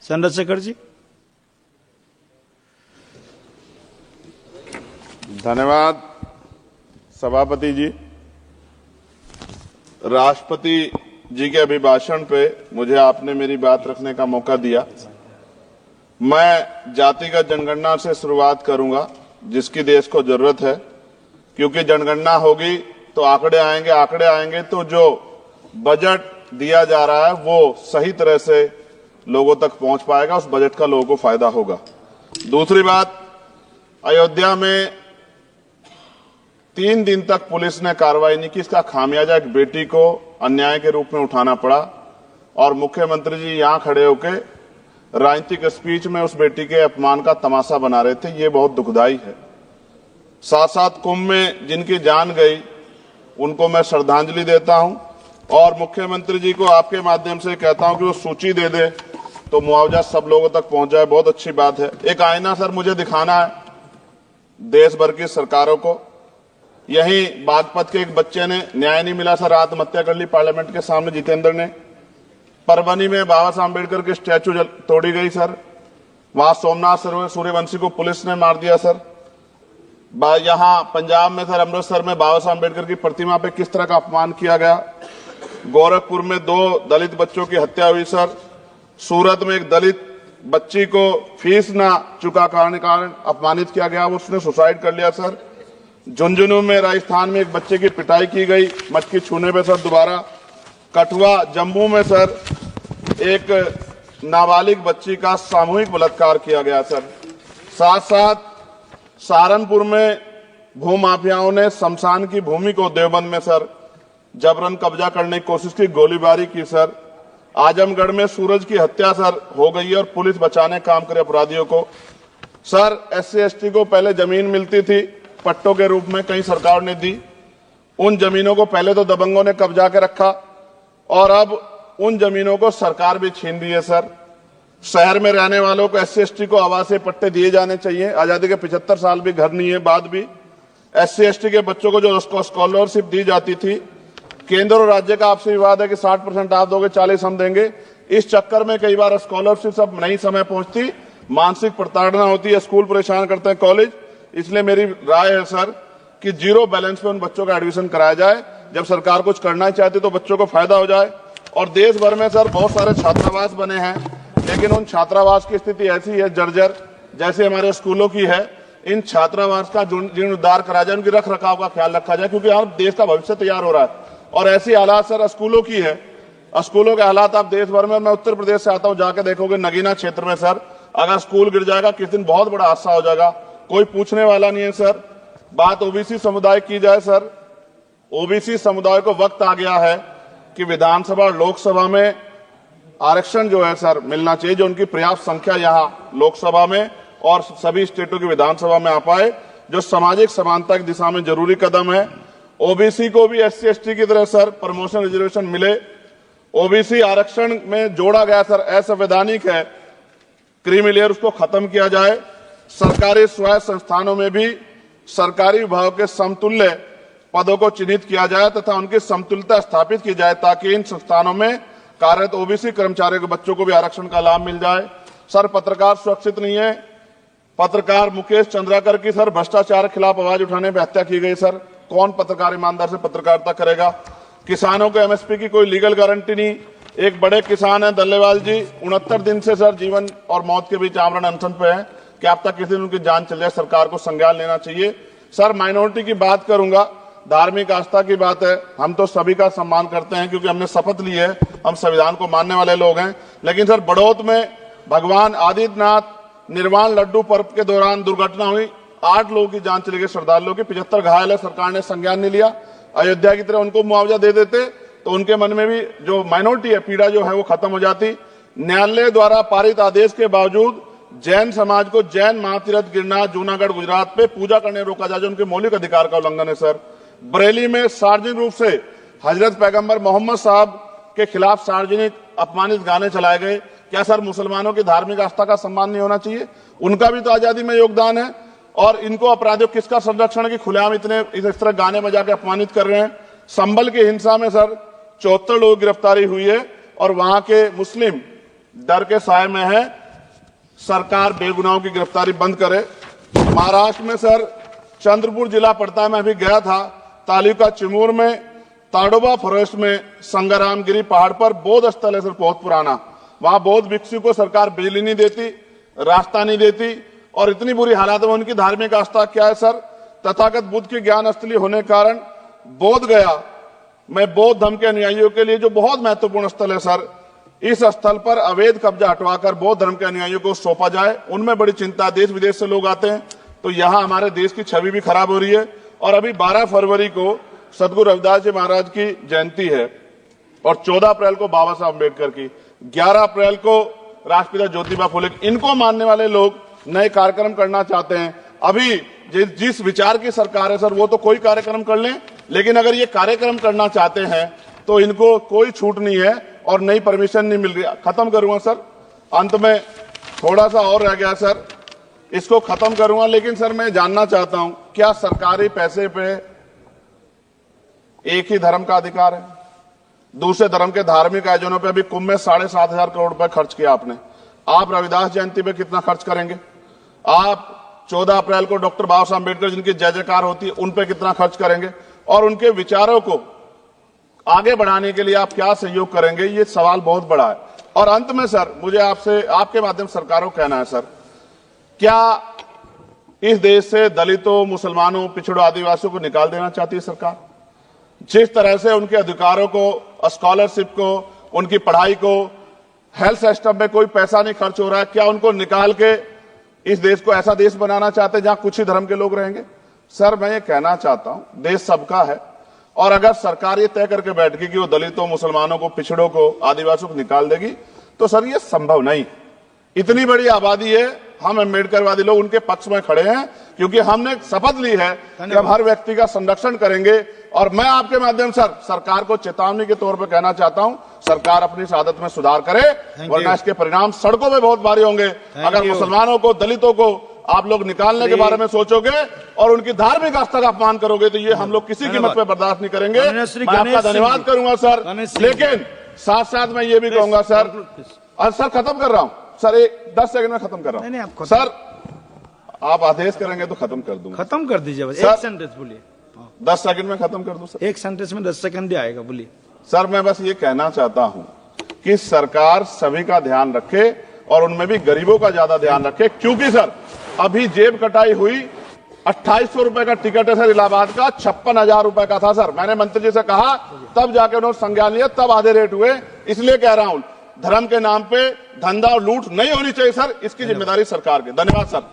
चंद्रशेखर जी। धन्यवाद सभापति जी। राष्ट्रपति जी के अभिभाषण पे मुझे आपने मेरी बात रखने का मौका दिया। मैं जातिगत जनगणना से शुरुआत करूंगा जिसकी देश को जरूरत है, क्योंकि जनगणना होगी तो आंकड़े आएंगे तो जो बजट दिया जा रहा है वो सही तरह से लोगों तक पहुंच पाएगा, उस बजट का लोगों को फायदा होगा। दूसरी बात, अयोध्या में 3 दिन तक पुलिस ने कार्रवाई नहीं की, इसका खामियाजा एक बेटी को अन्याय के रूप में उठाना पड़ा और मुख्यमंत्री जी यहां खड़े होकर राजनीतिक स्पीच में उस बेटी के अपमान का तमाशा बना रहे थे। ये बहुत दुखदाई है। साथ साथ कुंभ में जिनकी जान गई उनको मैं श्रद्धांजलि देता हूं और मुख्यमंत्री जी को आपके माध्यम से कहता हूं कि वो सूची दे दे तो मुआवजा सब लोगों तक पहुंच जाए। बहुत अच्छी बात है। एक आईना सर मुझे दिखाना है देश भर की सरकारों को। यहीं बागपत के एक बच्चे ने न्याय नहीं मिला सर, आत्महत्या कर ली पार्लियामेंट के सामने, जितेंद्र ने। परभनी में बाबा साहब अम्बेडकर की स्टैचू तोड़ी गई सर, वहां सोमनाथ सूर्यवंशी को पुलिस ने मार दिया सर। यहां पंजाब में सर, अमृतसर में बाबा साहब अम्बेडकर की प्रतिमा पे किस तरह का अपमान किया गया। गोरखपुर में 2 दलित बच्चों की हत्या हुई सर। सूरत में एक दलित बच्ची को फीस ना चुका कारण अपमानित किया गया, उसने सुसाइड कर लिया सर। झुंझुनू में राजस्थान में एक बच्चे की पिटाई की गई मटकी छूने पे सर दोबारा। कठुआ जम्मू में सर एक नाबालिग बच्ची का सामूहिक बलात्कार किया गया सर। साथ साथ सहारनपुर में भूमाफियाओं ने शमशान की भूमि को देवबंद में सर जबरन कब्जा करने की कोशिश की, गोलीबारी की सर। आजमगढ़ में सूरज की हत्या सर हो गई और पुलिस बचाने काम करे अपराधियों को। सर SC ST को पहले जमीन मिलती थी पट्टों के रूप में, कई सरकार ने दी। उन जमीनों को पहले तो दबंगों ने कब्जा के रखा और अब उन जमीनों को सरकार भी छीन रही है सर। शहर में रहने वालों को SC ST को आवासीय पट्टे दिए जाने चाहिए। आजादी के 75 साल भी घर नहीं है, बाद भी SC ST के बच्चों को जो स्कॉलरशिप दी जाती थी, केंद्र और राज्य का आपसे विवाद है कि 60% आप दोगे, 40 हम देंगे। इस चक्कर में कई बार स्कॉलरशिप सब नहीं समय पहुंचती, मानसिक प्रताड़ना होती है, स्कूल परेशान करते हैं, कॉलेज। इसलिए मेरी राय है सर कि 0 बैलेंस पे उन बच्चों का एडमिशन कराया जाए। जब सरकार कुछ करना चाहती तो बच्चों को फायदा हो जाए। और देश भर में सर बहुत सारे छात्रावास बने हैं, लेकिन उन छात्रावास की स्थिति ऐसी है जर्जर, जैसे हमारे स्कूलों की है। इन छात्रावास का जीर्णोद्धार कराया जाए, उनकी रख रखाव का ख्याल रखा जाए, क्योंकि अब देश का भविष्य तैयार हो रहा है। और ऐसी हालात सर स्कूलों की है, स्कूलों के हालात आप देश भर में, मैं उत्तर प्रदेश से आता हूं, जाके देखोगे नगीना क्षेत्र में सर अगर स्कूल गिर जाएगा किस दिन बहुत बड़ा हादसा हो जाएगा, कोई पूछने वाला नहीं है सर। बात OBC समुदाय की जाए सर, OBC समुदाय को वक्त आ गया है कि विधानसभा और लोकसभा में आरक्षण जो है सर मिलना चाहिए, जो उनकी पर्याप्त संख्या यहां लोकसभा में और सभी स्टेटों की विधानसभा में आ पाए, जो सामाजिक समानता की दिशा में जरूरी कदम है। OBC को भी SC ST की तरह सर प्रमोशन रिजर्वेशन मिले। OBC आरक्षण में जोड़ा गया सर असंवैधानिक है, क्रीमी लेयर उसको खत्म किया जाए। सरकारी स्वायत्त संस्थानों में भी सरकारी विभागों के समतुल्य पदों को चिन्हित किया जाए तथा उनकी समतुल्यता स्थापित की जाए, ताकि इन संस्थानों में कार्यरत OBC कर्मचारियों के बच्चों को भी आरक्षण का लाभ मिल जाए। सर पत्रकार सुरक्षित नहीं है। पत्रकार मुकेश चंद्राकर की सर भ्रष्टाचार के खिलाफ आवाज उठाने पर हत्या की गई सर। कौन पत्रकार ईमानदार से पत्रकारिता करेगा। किसानों को MSP की कोई लीगल गारंटी नहीं। एक बड़े किसान है दल्लेवाल जी, 69 दिन से सर जीवन और मौत के बीच आमरण अनशन पे है। क्या अब तक किसी दिन उनकी जान चल जाए, सरकार को संज्ञान लेना चाहिए। सर माइनॉरिटी की बात करूंगा, धार्मिक आस्था की बात है, हम तो सभी का सम्मान करते हैं क्योंकि हमने शपथ ली है, हम संविधान को मानने वाले लोग हैं। लेकिन सर बड़ौत में भगवान आदित्यनाथ निर्वाण लड्डू पर्व के दौरान दुर्घटना हुई, 8 लोगों की जान चली गई, श्रद्धालुओं की, 75 घायल है, सरकार ने संज्ञान नहीं लिया। अयोध्या की तरह उनको मुआवजा दे देते तो उनके मन में भी जो माइनॉरिटी है पीड़ा जो है वो खत्म हो जाती। न्यायालय द्वारा पारित आदेश के बावजूद जैन समाज को जैन महातीर्थ गिरनार जूनागढ़ गुजरात पे पूजा करने रोका जाए, जो उनके मौलिक अधिकार का उल्लंघन है सर। बरेली में सार्वजनिक रूप से हजरत पैगंबर मोहम्मद साहब के खिलाफ सार्वजनिक अपमानित गाने चलाए गए। क्या सर मुसलमानों की धार्मिक आस्था का सम्मान नहीं होना चाहिए? उनका भी तो आजादी में योगदान है। और इनको अपराधियों किसका संरक्षण है कि खुलेआम इतने इस तरह गाने बजा के अपमानित कर रहे हैं। संभल की हिंसा में सर 74 लोगों की गिरफ्तारी हुई है और वहां के मुस्लिम डर के साए में है। सरकार बेगुनाहों की गिरफ्तारी बंद करे। महाराष्ट्र में सर चंद्रपुर जिला पड़ता है, मैं अभी गया था, तालुका चिमूर में ताडोबा फॉरेस्ट में संग्रामगिरी पहाड़ पर बौद्ध स्थल है सर, बहुत पुराना। वहां बौद्ध भिक्षु को सरकार बिजली नहीं देती, रास्ता नहीं देती, और इतनी बुरी हालत में उनकी धार्मिक आस्था क्या है सर, तथागत बुद्ध की ज्ञान स्थली होने के कारण बोध गया में बौद्ध धर्म के अनुयायियों के लिए जो बहुत महत्वपूर्ण स्थल है सर, इस स्थल पर अवैध कब्जा हटवाकर बौद्ध धर्म के अनुयायियों को सौंपा जाए। उनमें बड़ी चिंता, देश विदेश से लोग आते हैं, तो यहां हमारे देश की छवि भी खराब हो रही है। और अभी 12 फरवरी को सदगुरु रविदास जी महाराज की जयंती है और 14 अप्रैल को बाबा साहब अम्बेडकर की, 11 अप्रैल को राष्ट्रपिता ज्योतिबा फुले। इनको मानने वाले लोग नए कार्यक्रम करना चाहते हैं। अभी जिस विचार की सरकार है सर, वो तो कोई कार्यक्रम कर लें, लेकिन अगर ये कार्यक्रम करना चाहते हैं तो इनको कोई छूट नहीं है और नई परमिशन नहीं मिल रही। खत्म करूंगा सर, अंत में थोड़ा सा और रह गया सर, इसको खत्म करूंगा। लेकिन सर मैं जानना चाहता हूं, क्या सरकारी पैसे पे एक ही धर्म का अधिकार है? दूसरे धर्म के धार्मिक आयोजनों पे अभी कुंभ में 7,500 करोड़ रुपए खर्च किया आपने। आप रविदास जयंती पे कितना खर्च करेंगे? आप 14 अप्रैल को डॉक्टर बाबा साहब अम्बेडकर जिनकी जय जयकार होती है, उन पे कितना खर्च करेंगे? और उनके विचारों को आगे बढ़ाने के लिए आप क्या सहयोग करेंगे? ये सवाल बहुत बड़ा है। और अंत में सर मुझे आपसे, आपके माध्यम से सरकारों को कहना है सर, क्या इस देश से दलितों, मुसलमानों, पिछड़ों, आदिवासियों को निकाल देना चाहती है सरकार? जिस तरह से उनके अधिकारों को, स्कॉलरशिप को, उनकी पढ़ाई को, हेल्थ सिस्टम में कोई पैसा नहीं खर्च हो रहा है, क्या उनको निकाल के इस देश को ऐसा देश बनाना चाहते हैं जहां कुछ ही धर्म के लोग रहेंगे? सर मैं ये कहना चाहता हूं, देश सबका है, और अगर सरकार ये तय करके बैठ गई कि वो दलितों, मुसलमानों को, पिछड़ों को, आदिवासियों को निकाल देगी, तो सर ये संभव नहीं। इतनी बड़ी आबादी है, हम अम्बेडकरवादी लोग उनके पक्ष में खड़े हैं, क्योंकि हमने शपथ ली है कि हम हर व्यक्ति का संरक्षण करेंगे। और मैं आपके माध्यम से सरकार को चेतावनी के तौर पर कहना चाहता हूं, सरकार अपनी इस आदत में सुधार करे, वरना इसके परिणाम सड़कों में बहुत भारी होंगे। अगर मुसलमानों को, दलितों को आप लोग निकालने के बारे में सोचोगे और उनकी धार्मिक आस्था का अपमान करोगे, तो ये हम लोग किसी कीमत पे बर्दाश्त नहीं करेंगे। मैं आपका धन्यवाद करूंगा सर, लेकिन साथ साथ मैं ये भी कहूंगा सर, और सर खत्म कर रहा हूं सर, 10 सेकंड में खत्म कर रहा हूं सर, आप आदेश करेंगे तो खत्म कर दूंगा। खत्म कर दीजिए बस, एक सेंटेंस बोलिए। 10 सेकंड में खत्म कर दूं सर? एक सेंटेंस में 10 सेकंड ही आएगा, बोलिए सर। मैं बस ये कहना चाहता हूं कि सरकार सभी का ध्यान रखे और उनमें भी गरीबों का ज्यादा ध्यान रखे, क्योंकि सर अभी जेब कटाई हुई, 2800 रुपए का टिकट है सर इलाहाबाद का, 56,000 रुपए का था सर। मैंने मंत्री जी से कहा, तब जाके उन्होंने संज्ञान लिया, तब आधे रेट हुए। इसलिए कह रहा हूं, धर्म के नाम पे धंधा और लूट नहीं होनी चाहिए सर, इसकी जिम्मेदारी सरकार की। धन्यवाद सर।